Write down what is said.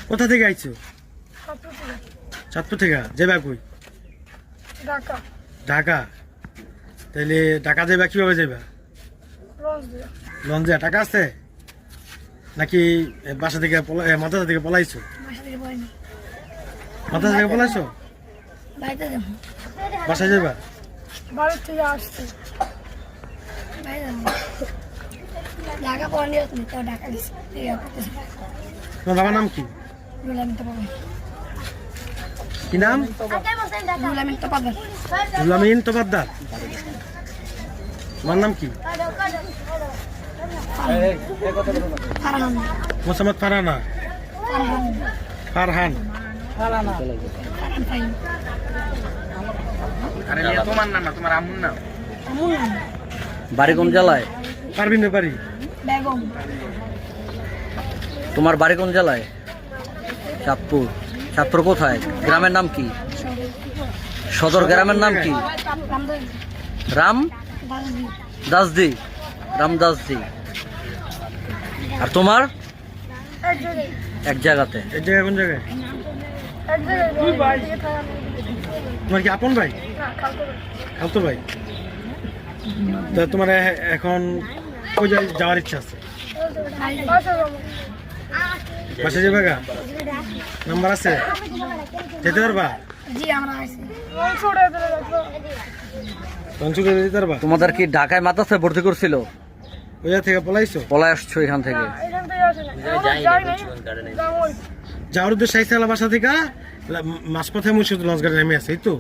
কোথা থেকে আইছো? চাঁদপুর থেকে। যাবা কই? ঢাকা। তাইলে ঢাকা যাবা কিভাবে যাবা? লঞ্চ দিয়া। টাকা আছে নাকি বাসা থেকে মাদ্রাসা থেকে পলাইছো? মাদ্রাসা থেকে পলাইছো? বাসায় যাবা? বাড়ির থেকে আসছে ঢাকা পড়ানি তুমি তো ঢাকা গেছি। তোমার বাবার নাম কি? কি নাম? রুলামিন তোপাদ্দার। তোমার নাম কি? মোসাম্মদ ফারহানা। ফারহান। তোমার নাম না, তোমার আম্মুর নাম? বাড়ি কোন জেলায়? পারবিন ব্যাপারি। তোমার বাড়ি কোন জেলায়? চাঁদপুর। চাঁদপুর কোথায়? গ্রামের নাম কি? সদর গ্রামের নাম কি? রাম দাসদি। রামদাসদি। আর তোমার? এক জায়গাতে। এক জায়গায় কোন জায়গায়? তোমার কি আপন ভাই? খালতো ভাই। তা তোমার এখন ওই যাওয়ার ইচ্ছা আছে? বাসা যাবে গা? নাম্বার আছে? যেতে পারবা? যেতে পারবা? তোমাদের কি ঢাকায় মাদ্রাসায় ভর্তি করছিল? ওই জায়গা থেকে পলাইছো? পলায় আসছো এখান থেকে? যাওয়ার উদ্দেশ্যে আইসা বাসা থেকে মাঝপথে মুর্শিদ লঞ্চ গাড়ি নেমে আছে এই তো?